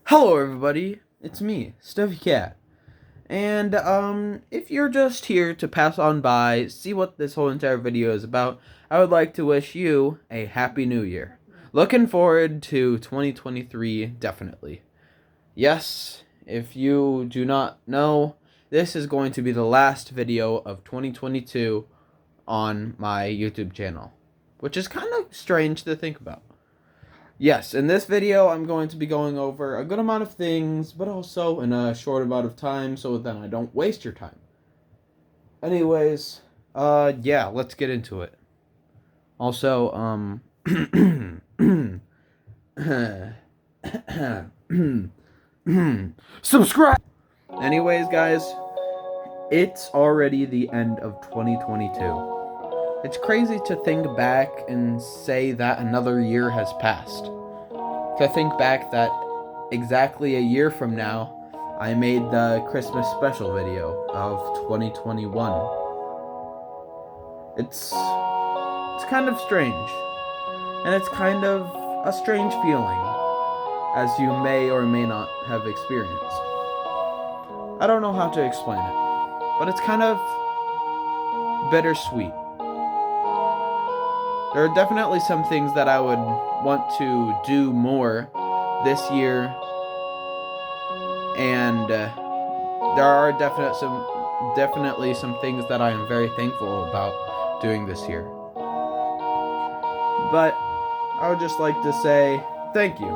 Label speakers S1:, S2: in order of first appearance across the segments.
S1: Hello everybody, it's me, Stuffy Cat. And if you're just here to pass on by, see what this whole entire video is about, I would like to wish you a happy new year. Looking forward to 2023 definitely. Yes, if you do not know, this is going to be the last video of 2022 on my YouTube channel, which is kind of strange to think about. Yes, in this video, I'm going to be going over a good amount of things, but also in a short amount of time, so then I don't waste your time. Anyways, yeah, let's get into it. Also, subscribe! Anyways, guys, it's already the end of 2022. It's crazy to think back and say that another year has passed. To think back that exactly a year from now, I made the Christmas special video of 2021. It's kind of strange, and it's kind of a strange feeling, as you may or may not have experienced. I don't know how to explain it, but it's kind of bittersweet. There are definitely some things that I would want to do more this year, and there are definitely some things that I am very thankful about doing this year. But I would just like to say thank you.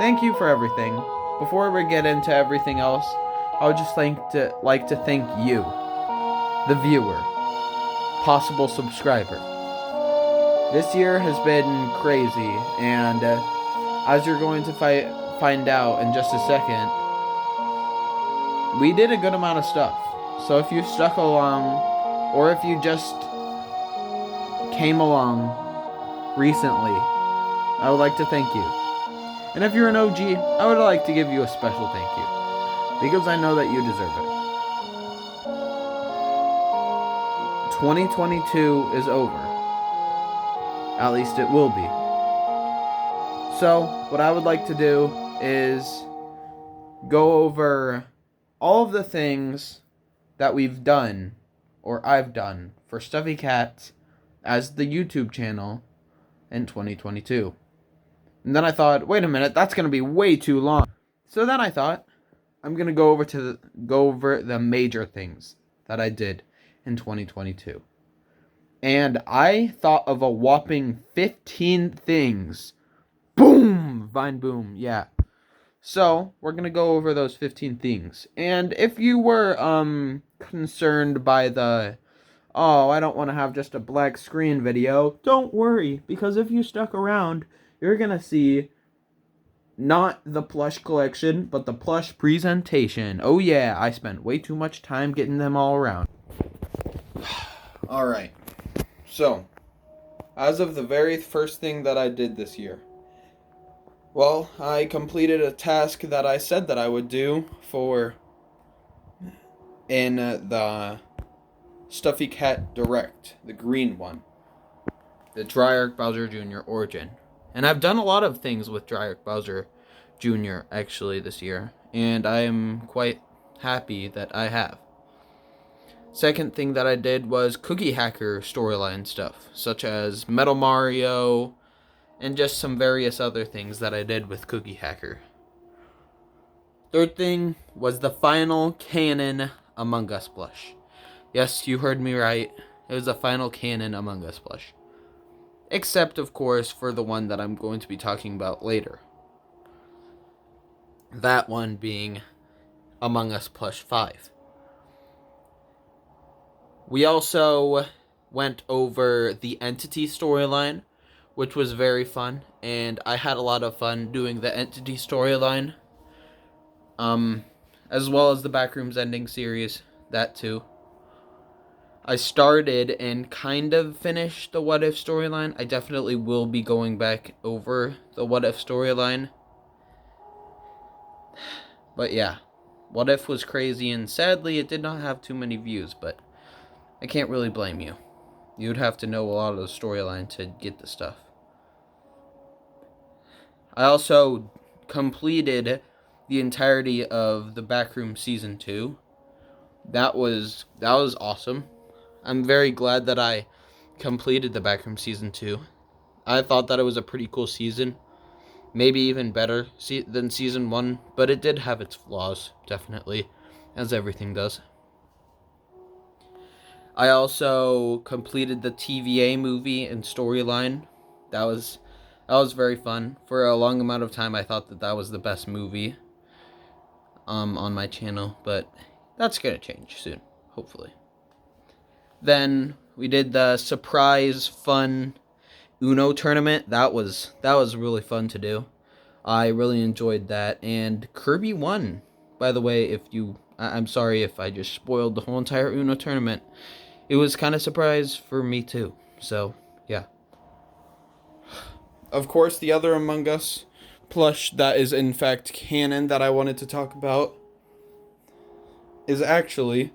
S1: Thank you for everything. Before we get into everything else, I would just like to thank you, the viewer, possible subscriber. This year has been crazy, and as you're going to find out in just a second, we did a good amount of stuff. So if you stuck along, or if you just came along recently, I would like to thank you. And if you're an OG, I would like to give you a special thank you, because I know that you deserve it. 2022 is over. At least it will be. So, what I would like to do is go over all of the things that we've done, or I've done, for Stuffy Cats as the YouTube channel in 2022. And then I thought, wait a minute, that's going to be way too long. So then I thought, I'm going to go over the major things that I did in 2022. And I thought of a whopping 15 things. Boom! Vine boom, yeah. So, we're going to go over those 15 things. And if you were concerned by the, oh, I don't want to have just a black screen video, don't worry, because if you stuck around, you're going to see not the plush collection, but the plush presentation. Oh yeah, I spent way too much time getting them all around. Alright, so, as of the very first thing that I did this year, well, I completed a task that I said that I would do in the Stuffy Cat Direct, the green one, the Dryac Bowser Jr. Origin. And I've done a lot of things with Dryac Bowser Jr. actually this year, and I am quite happy that I have. Second thing that I did was Cookie Hacker storyline stuff, such as Metal Mario, and just some various other things that I did with Cookie Hacker. Third thing was the final canon Among Us plush. Yes, you heard me right. It was a final canon Among Us plush. Except, of course, for the one that I'm going to be talking about later. That one being Among Us plush 5. We also went over the Entity storyline, which was very fun, and I had a lot of fun doing the Entity storyline, as well as the Backrooms Ending series, that too. I started and kind of finished the What If storyline. I definitely will be going back over the What If storyline. But yeah, What If was crazy, and sadly it did not have too many views, but I can't really blame you. You'd have to know a lot of the storyline to get the stuff. I also completed the entirety of the Backroom Season 2. That was awesome. I'm very glad that I completed the Backroom Season 2. I thought that it was a pretty cool season. Maybe even better than Season 1, but it did have its flaws, definitely, as everything does. I also completed the TVA movie and storyline. That was very fun. For a long amount of time, I thought that was the best movie on my channel, but that's gonna change soon, hopefully. Then we did the surprise fun Uno tournament. That was really fun to do. I really enjoyed that, and Kirby won. By the way, I'm sorry if I just spoiled the whole entire Uno tournament. It was kind of a surprise for me too. So, yeah. Of course, the other Among Us plush that is in fact canon that I wanted to talk about is actually...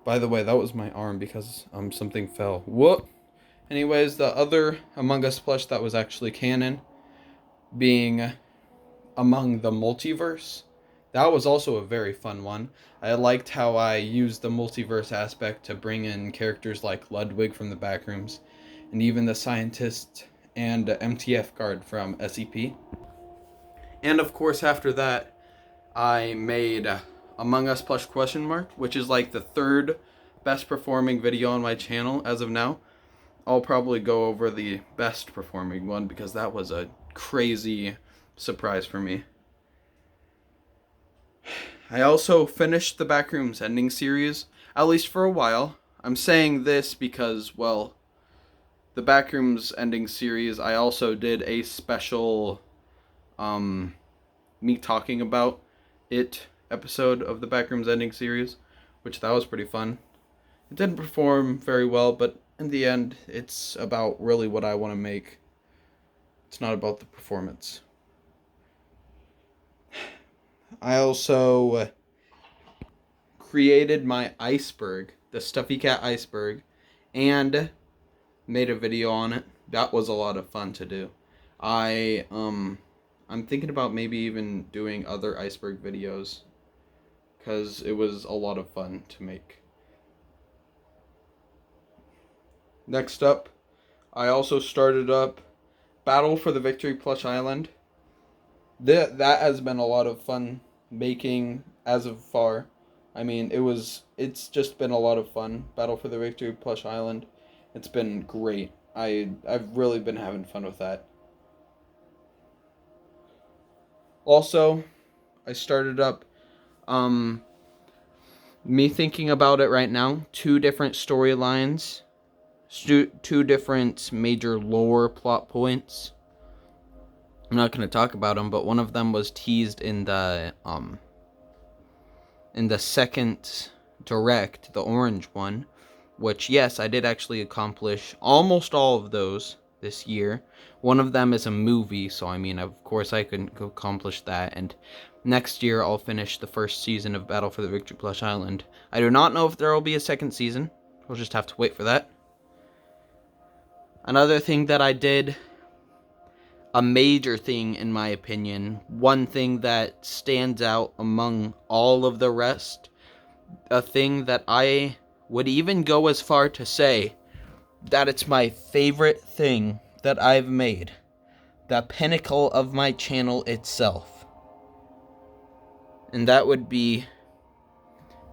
S1: By the way, that was my arm because something fell. Whoop! Anyways, the other Among Us plush that was actually canon being Among the Multiverse. That was also a very fun one. I liked how I used the multiverse aspect to bring in characters like Ludwig from the Backrooms, and even the scientist and MTF guard from SEP. And of course, after that, I made Among Us plush question mark, which is like the third best performing video on my channel as of now. I'll probably go over the best performing one because that was a crazy surprise for me. I also finished the Backrooms ending series, at least for a while. I'm saying this because, well, the Backrooms ending series, I also did a special, me talking about it episode of the Backrooms ending series, which that was pretty fun. It didn't perform very well, but in the end, it's about really what I want to make. It's not about the performance. I also created my iceberg, the Stuffy Cat iceberg, and made a video on it. That was a lot of fun to do. I'm thinking about maybe even doing other iceberg videos because it was a lot of fun to make. Next up, I also started up Battle for the Victory Plush Island. That has been a lot of fun making as of far. I mean, it's just been a lot of fun. Battle for the Victory Plush Island. It's been great. I've really been having fun with that. Also, I started up me thinking about it right now, two different storylines, two different major lore plot points. I'm not going to talk about them, but one of them was teased in the second direct, the orange one, which, yes, I did actually accomplish almost all of those this year. One of them is a movie, so I mean, of course I couldn't accomplish that, and next year I'll finish the first season of Battle for the Victory Plush Island. I do not know if there will be a second season. We'll just have to wait for that. Another thing that I did, a major thing in my opinion, one thing that stands out among all of the rest, a thing that I would even go as far to say that it's my favorite thing that I've made, the pinnacle of my channel itself, and that would be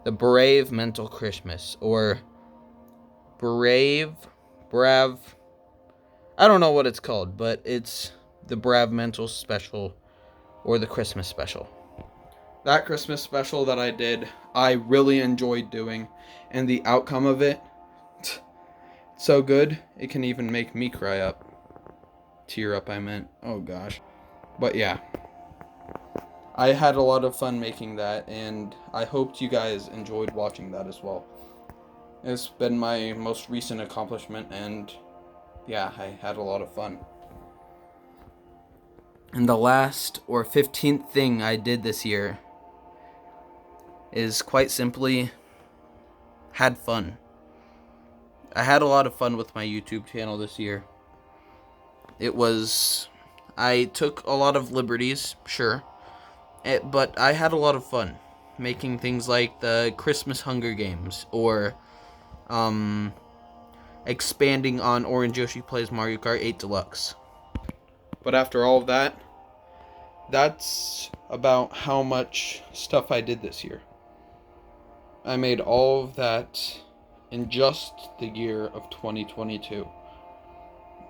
S1: the Brave Mental Christmas, or Brav, I don't know what it's called, but it's the Brav Mental Special, or the Christmas Special. That Christmas special that I did, I really enjoyed doing, and the outcome of it, so good, it can even make me cry up. Tear up, I meant. Oh gosh. But yeah, I had a lot of fun making that, and I hoped you guys enjoyed watching that as well. It's been my most recent accomplishment, and yeah, I had a lot of fun. And the last, or 15th thing I did this year is quite simply had fun. I had a lot of fun with my YouTube channel this year. I took a lot of liberties, sure. But I had a lot of fun making things like the Christmas Hunger Games, or expanding on Orange Yoshi Plays Mario Kart 8 Deluxe. But after all of that, that's about how much stuff I did this year. I made all of that in just the year of 2022.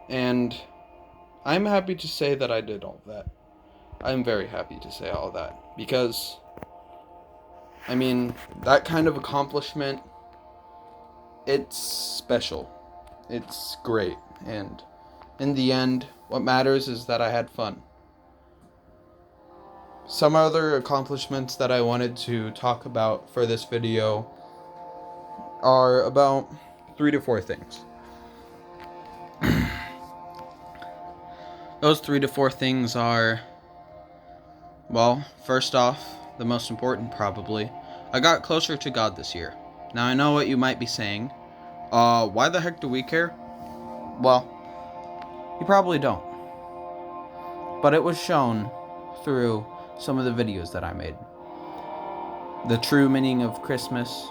S1: And I'm happy to say that I did all of that. I'm very happy to say all of that. Because, I mean, that kind of accomplishment, it's special. It's great. And in the end, what matters is that I had fun. Some other accomplishments that I wanted to talk about for this video are about 3 to 4 things. Those 3 to 4 things are, well, first off, the most important probably, I got closer to God this year. Now I know what you might be saying. Why the heck do we care? Well, you probably don't. But it was shown through some of the videos that I made. The true meaning of Christmas.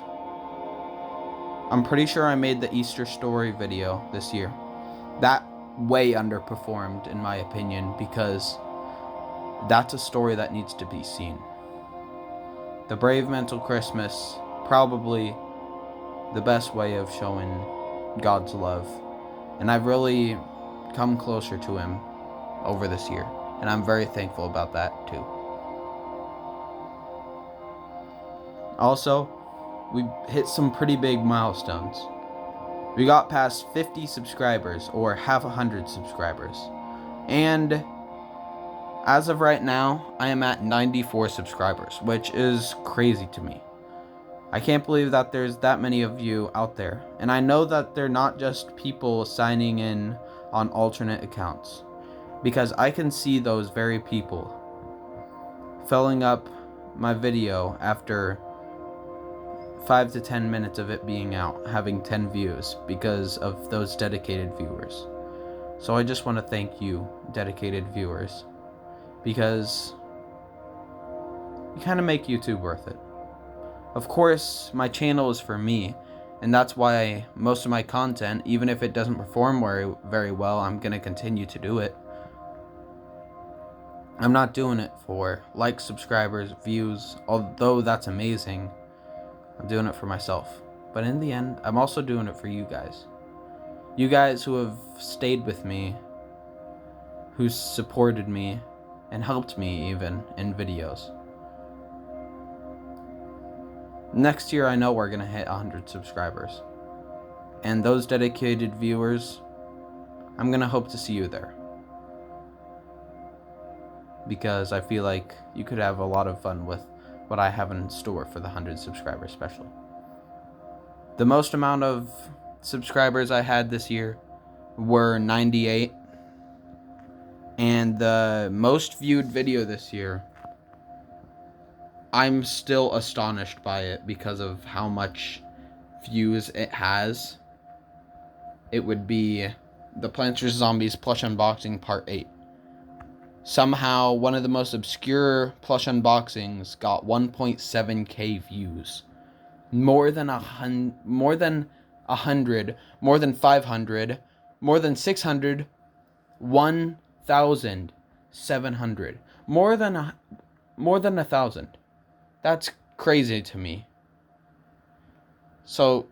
S1: I'm pretty sure I made the Easter story video this year. That way underperformed in my opinion, because that's a story that needs to be seen. The Brave Mental Christmas, probably the best way of showing God's love. And I've really come closer to Him over this year. And I'm very thankful about that too. Also, we hit some pretty big milestones. We got past 50 subscribers, or half 100 subscribers. And as of right now, I am at 94 subscribers, which is crazy to me. I can't believe that there's that many of you out there. And I know that they're not just people signing in on alternate accounts, because I can see those very people filling up my video after 5 to 10 minutes of it being out, having 10 views because of those dedicated viewers. So I just want to thank you, dedicated viewers, because you kind of make YouTube worth it. Of course, my channel is for me, and that's why most of my content, even if it doesn't perform very well, I'm going to continue to do it. I'm not doing it for likes, subscribers, views, although that's amazing. I'm doing it for myself. But in the end, I'm also doing it for you guys. You guys who have stayed with me, who supported me, and helped me even in videos. Next year, I know we're going to hit 100 subscribers. And those dedicated viewers, I'm going to hope to see you there. Because I feel like you could have a lot of fun with what I have in store for the 100 subscriber special. The most amount of subscribers I had this year were 98. And the most viewed video this year, I'm still astonished by it because of how much views it has. It would be the Plants vs. Zombies plush unboxing part 8. Somehow, one of the most obscure plush unboxings got 1.7k views. More than 100, more than 500, more than 600, 1,700. More than 1,000. That's crazy to me. So,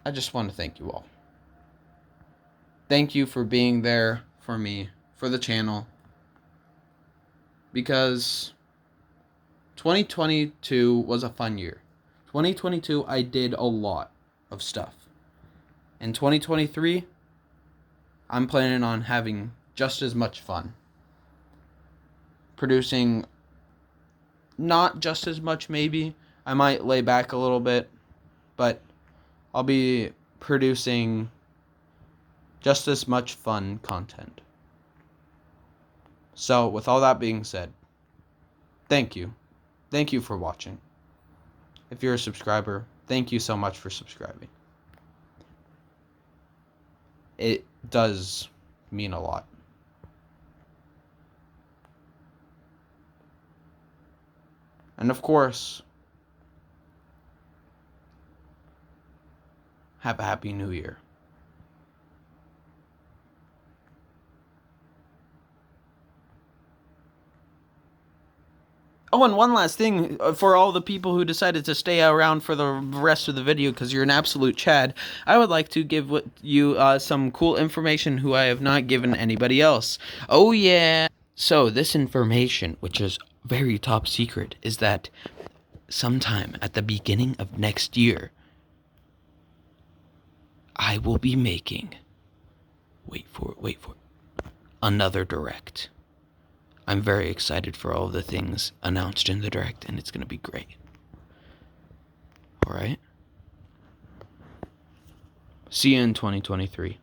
S1: I just want to thank you all. Thank you for being there for me, for the channel. Because 2022 was a fun year. 2022, I did a lot of stuff. In 2023, I'm planning on having just as much fun. Producing not just as much, maybe. I might lay back a little bit, but I'll be producing just as much fun content. So, with all that being said, thank you. Thank you for watching. If you're a subscriber, thank you so much for subscribing. It does mean a lot. And of course, have a happy new year. Oh, and one last thing for all the people who decided to stay around for the rest of the video because you're an absolute Chad, I would like to give you some cool information who I have not given anybody else. Oh, yeah. So, this information, which is very top secret, is that sometime at the beginning of next year, I will be making, wait for it, another direct. I'm very excited for all the things announced in the direct, and it's going to be great. Alright? See you in 2023.